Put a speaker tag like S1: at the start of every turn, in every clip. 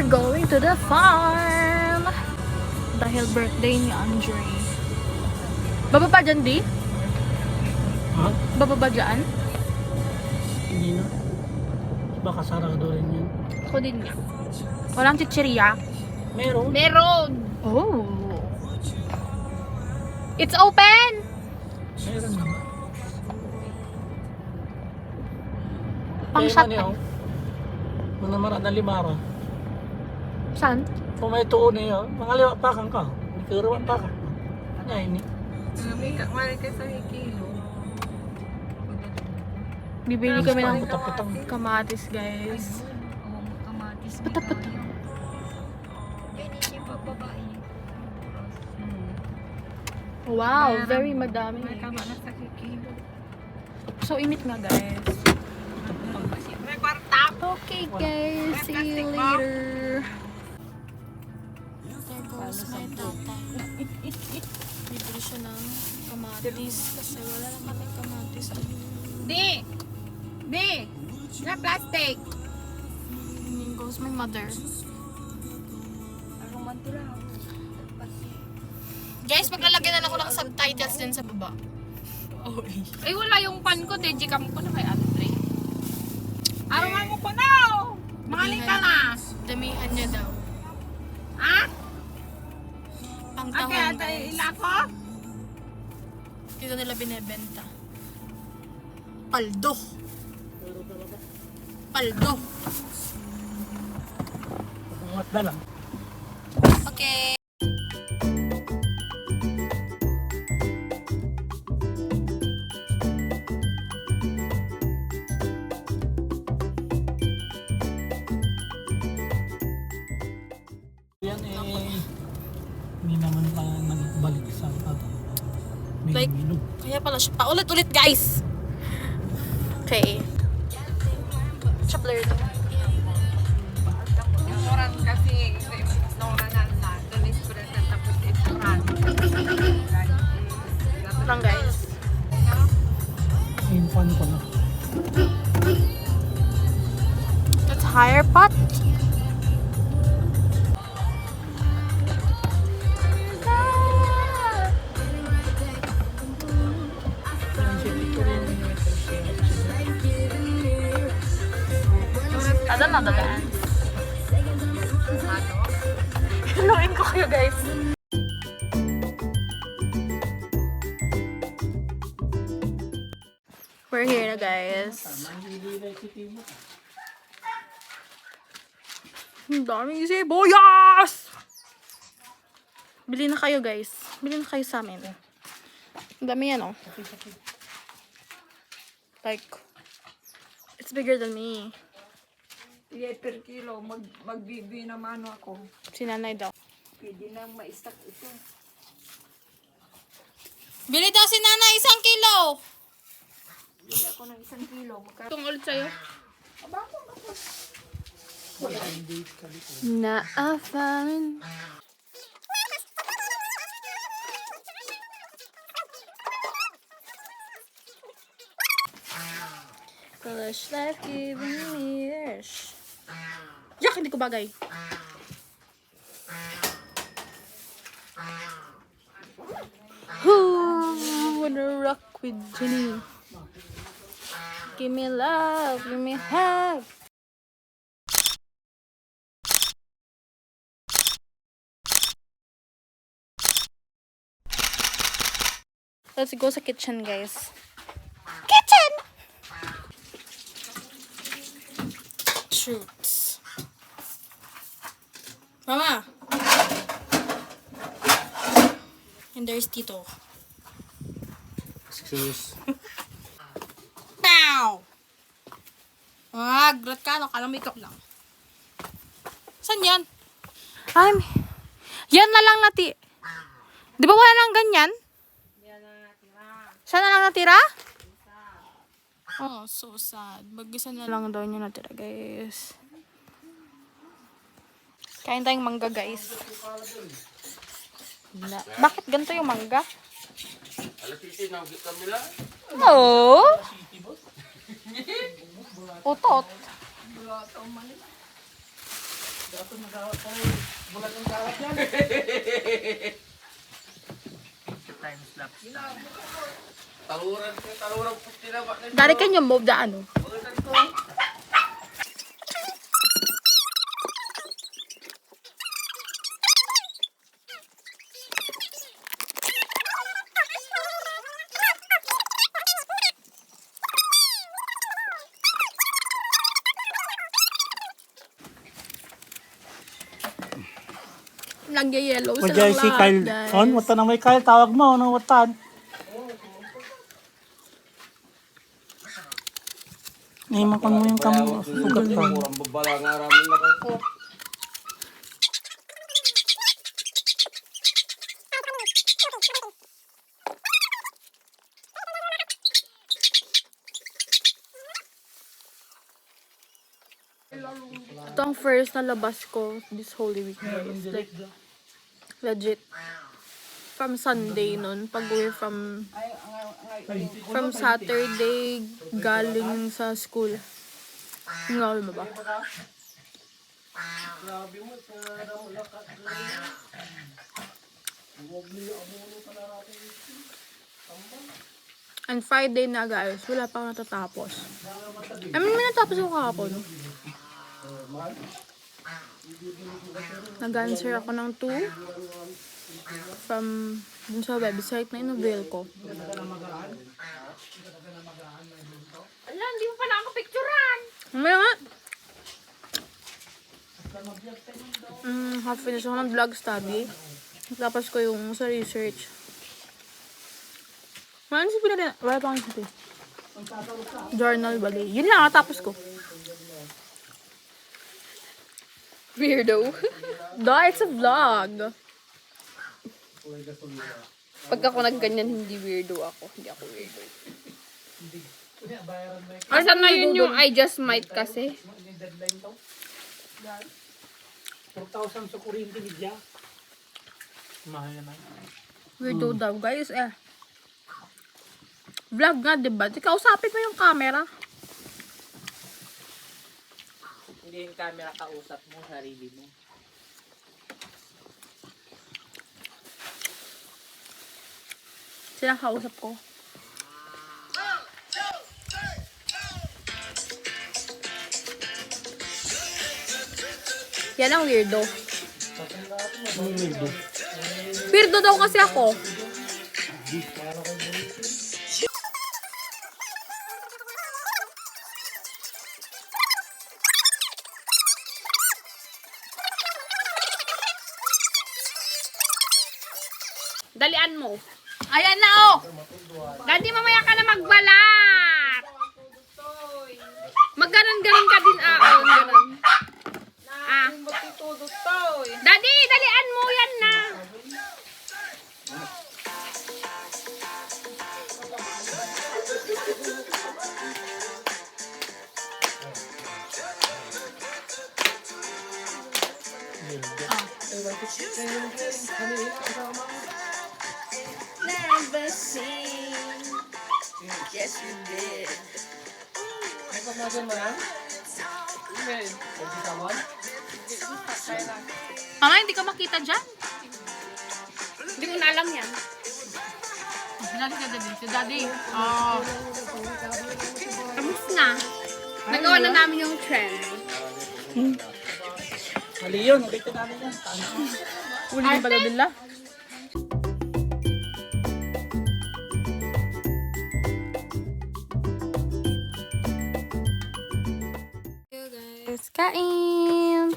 S1: We're going to the farm. Dahil birthday ni Andre. Baba pa dyan, di?
S2: Ha?
S1: Baba ba dyan?
S2: Hindi na. Baka sarado rin yun.
S1: Ako din nga. Walang chichirya.
S2: Meron.
S1: Meron! Oh. It's open!
S2: Meron naman.
S1: Pang
S2: Kaya
S1: shot
S2: man yun, mga maraan na limara.
S1: Saan?
S2: Kung may tuon niyo, mga liwa pa kang ka. Hindi ka rawan pa ka. Ano ini?
S3: Mali ka sa kilo.
S1: Bibili kami ng
S2: Putang-putang.
S1: kamatis, guys.
S3: Kamatis.
S1: Puta-puta.
S3: Yan yung pagbabae.
S1: Wow, very madami.
S3: May kama na sa kilo.
S1: So, init nga, guys.
S3: May kwarta.
S1: Okay, guys. See you later. There goes my tatay. Bibili siya ng kamatis kasi wala na kami kamatis.
S3: Di! Di! Na plastic!
S1: There goes my mother.
S3: Ako mantura.
S1: Guys, maglalagyan na ako ng subtitles din sa baba.
S3: Ay, wala yung pan ko. Digicam ko na kay Andre. Arawan mo ko na! Mali ka na!
S1: Damihan niya daw.
S3: Ha?
S1: Ang
S3: Okay,
S1: tahong,
S3: ata
S1: guys.
S3: ila ko?
S1: Dito nila binebenta. Paldo. Paldo.
S2: Pangat na lang.
S1: Okay.
S2: Yan hindi naman pa nagbalik sa
S1: Like,
S2: minum.
S1: kaya pala siya. Paulit-ulit, guys! Okay. Chapler ito.
S3: Orang kasi nauranan na. Tulis ko na tapos isuhan.
S1: Lang, guys.
S2: Yung fan ko na.
S1: Let's hire pot.
S2: Yung city ko rin yung
S1: Ada na dagaan. Haluin ko kayo, guys. We're here na, guys. Ang daming sibuyas! Bili na kayo, guys. Bili na kayo sa amin. Ang dami yan, oh. Like, it's bigger than me.
S3: Sige, per kilo. Magbibi naman ako.
S1: Si nanay daw.
S3: Pwede nang ma-stack ito.
S1: Bili daw si nanay 1 kilo!
S3: Bili ako ng 1 kilo.
S1: Itong ulit sa'yo.
S3: Abako ako.
S1: Naafan. College life giving me years. Yak, hindi ko bagay. Who wanna rock with Jenny? Give me love, give me hug. Let's go sa kitchen, guys. Kitchen! Shoots. Mama! And there's Tito.
S2: Excuse.
S1: Pow! Ah, grat ka. Kala makeup lang. Saan yan? Yan na lang nati. Di ba wala nang ganyan? Saan na lang natira? Oh, so sad. Mag-isa na lang daw niya natira, guys. Kain tayong mangga, guys. Bakit ganito yung mangga? Oo. Utot.
S2: Dapat nagawat pa rin. Bulan ng gawat yan. Time lapse.
S4: Taluran po tinabak na
S1: Dari can you move the ano? Nagyayellow
S2: O
S1: silang
S2: dyan si
S1: lahat,
S2: Kyle.
S1: guys.
S2: On, watan na may Kyle. Tawag mo, no, watan. Naimakon mo yung sugat pa.
S4: Murang babala nga ramin na ko.
S1: Ito ang first na labas ko this Holy Week, guys. Like, legit. From Sunday nun, pag-uwi from Saturday, galing sa school. Ngaw mo ba? And Friday na, guys, wala pa ako natatapos. I mean, may natapos ako kahapon. Nag-answer ako ng 2 from dun sa website na inubil ko.
S3: Ala, hindi mo pa nakapicturean.
S1: Mamaya nga. Half-finish ako ng vlog study. Tapos ko yung sa research. Wala na si Pinari. Wala pa akong sabi. Journal bali. Yun lang, natapos ko.
S3: Weirdo.
S1: Da, it's a vlog.
S3: Pag ako nagganyan, hindi weirdo ako. Hindi ako weirdo.
S1: Ay,
S3: Asa na yun yung I just might kasi?
S2: Deadline to. 4,000 sa kuryente bigya. Mahal naman.
S1: Weirdo daw, guys. Vlog nga, diba? Kausapin mo yung camera.
S5: Hindi yung camera kausap mo, sarili mo.
S1: Sila kausap ko. Yan ang weirdo. Weirdo daw kasi ako.
S3: Dalian mo.
S1: Ayan na, oh!
S3: Daddy, mamaya ka na magbalat. Magganon-ganon ka din, ganon. Daddy, dalian mo yan na.
S5: Never seen. Yes, you did.
S2: May pagmagan mo na?
S1: Mama, hindi ka makita dyan.
S3: Hindi ko na alam yan.
S1: Daddy ka din. Si Daddy.
S3: Tapos na. Nagawa na namin yung trend.
S2: Mali yun. Ulitin namin yan.
S1: Uli ni pala nila. Guys, kain!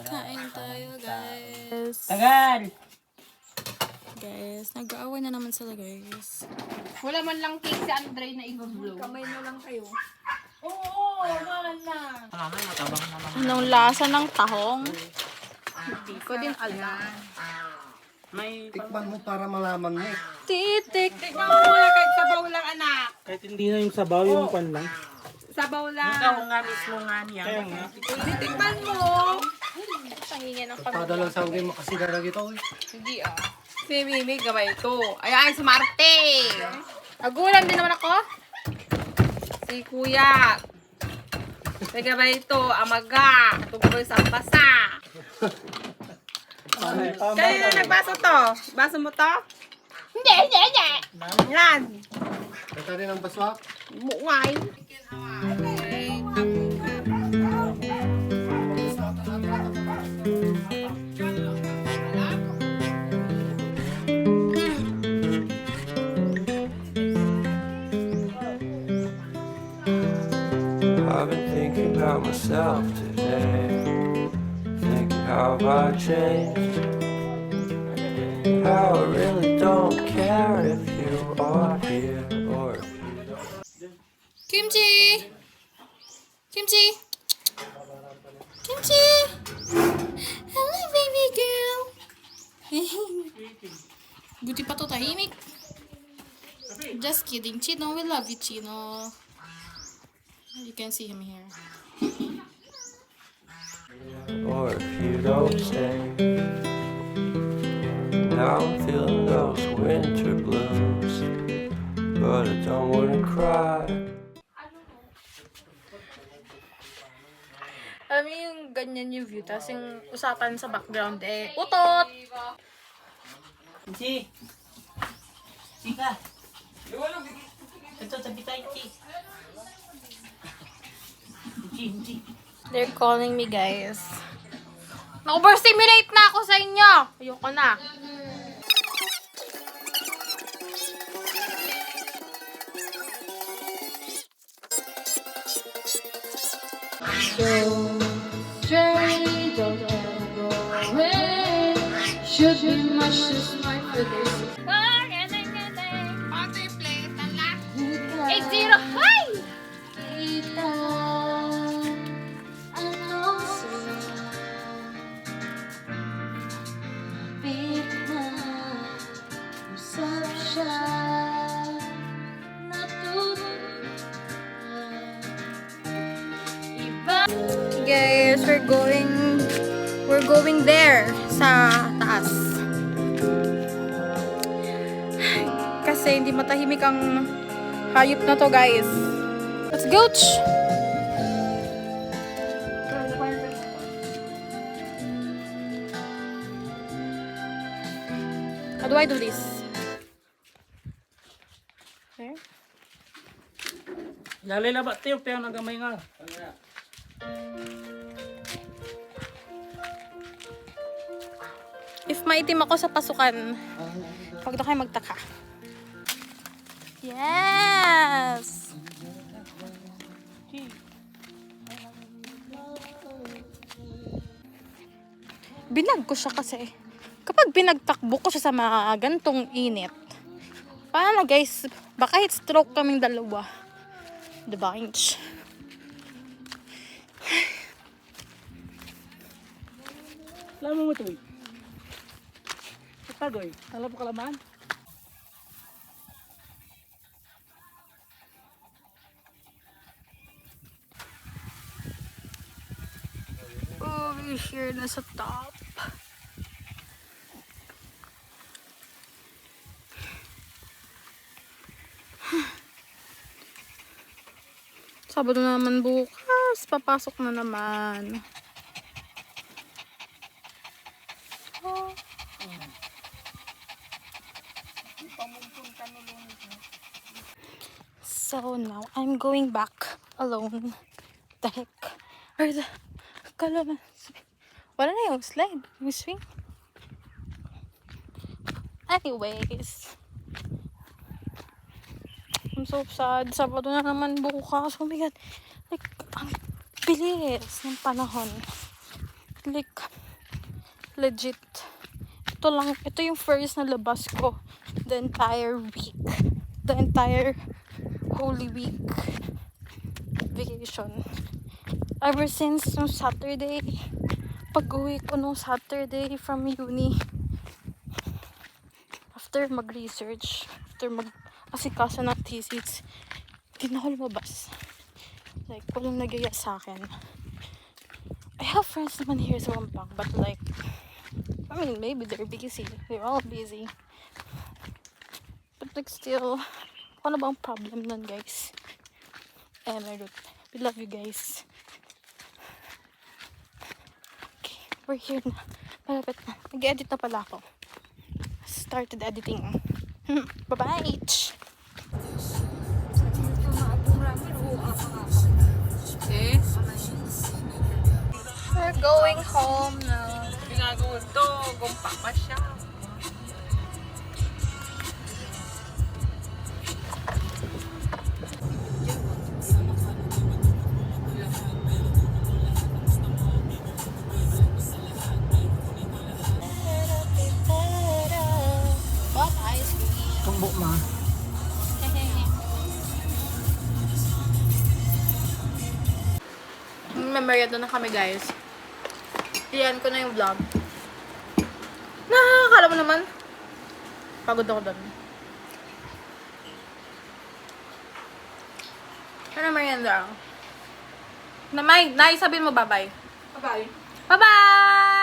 S1: Kain tayo, guys.
S2: Tagal!
S1: Guys, nag-aaway na naman sila, guys.
S3: Wala man lang cake si Andre na i-vlog. Kamay na lang kayo. Oo, wala.
S1: Anong lasa ng tahong? Hindi ko din alam.
S2: May
S4: Tikman mo para malaman mo.
S1: Titik.
S5: Tikman mo muna kahit sabaw lang, anak.
S2: kahit hindi na yung sabaw, yung pan lang.
S5: Sabaw lang.
S2: Ikaw nga mismo nga niya. Kaya nga.
S5: Tikman mo.
S3: Pahinga ng
S4: Padalang sa ugay makasigaran ito.
S3: Hindi Si Mimi, gabay ito. Ayan, si Marte. Nagulam din naman ako. Si Kuya. Teka ba ito? Amaga. Tugboy sa basa. Kaya na nagbaso to? Baso mo to? Hindi. Yan.
S4: Ito rin ang baswak.
S3: Muway.
S6: I've been thinking about myself today, thinking how I changed, how I really don't care if you are here or if you don't.
S1: Kimchi! Kimchi! Kimchi! Hello, baby girl! Buti pa to tahimik. Just kidding, Chino. We love you, Chino. You can see him here.
S6: Or if you don't stay. Now I'm feeling those winter blues, but I don't wanna cry.
S1: Alam mo yung ganyan yung view, tapos yung usapan sa background utot!
S2: Chi. Chika. Ito, sabi tayo, Chi. Chi.
S1: They're calling me, guys. Na-overstimulate na ako sa inyo! Ayoko na.
S3: Contemplate ang lahat. 8-0. Hi!
S1: Guys, we're going there sa taas. Kasi hindi matahimik ang hayop na to, guys. Let's go! How do I do this? Okay.
S2: Lalay labat tayo, pero nagamay nga.
S1: If maitim ako sa pasukan, huwag na kayo magtaka. Yes! Binag ko siya kasi. Kapag binagtakbo ko siya sa mga gantong init, paano guys, baka heat stroke kaming dalawa. Diba?
S2: Alam mo ito, eh. Tagoy, alam mo kalaman?
S1: Oh, we're here na sa top. Sabado na naman bukas. Papasok na naman. Oh. So now I'm going back alone. The heck? Or the calamansi. Wala na yung slide. Yung swing. Anyways. I'm so sad. Sabado na naman bukas. Oh my God. Like, ang bilis ng panahon. Like, legit. Ito lang. Ito yung first na labas ko. The entire week. The entire Holy Week vacation. Ever since nung Saturday, pag-uwi ko nung Saturday from uni, after mag-research, after mag-asikaso ng thesis, hindi na ako lumabas. Like, walang nagyaya sa akin. I have friends naman here sa Wampang, but like, I mean, maybe they're busy. They're all busy. But like, still, ano ba ang problem nun, guys? Emerald, we love you guys. We're here na. Malapit na. Nag-edit na pala ako. Started editing. Bye-bye!
S3: Eh?
S1: We're going home na.
S3: Ginagawin to. Gumpa pa siya.
S1: What ice cream?
S2: Tumbo ma.
S1: Memoryado na kami, guys. Iyan ko na yung vlog. Nakakala mo naman. Pagod ako doon. Ano merienda? Nay, sabihin mo bye-bye.
S3: Bye-bye.
S1: Bye-bye!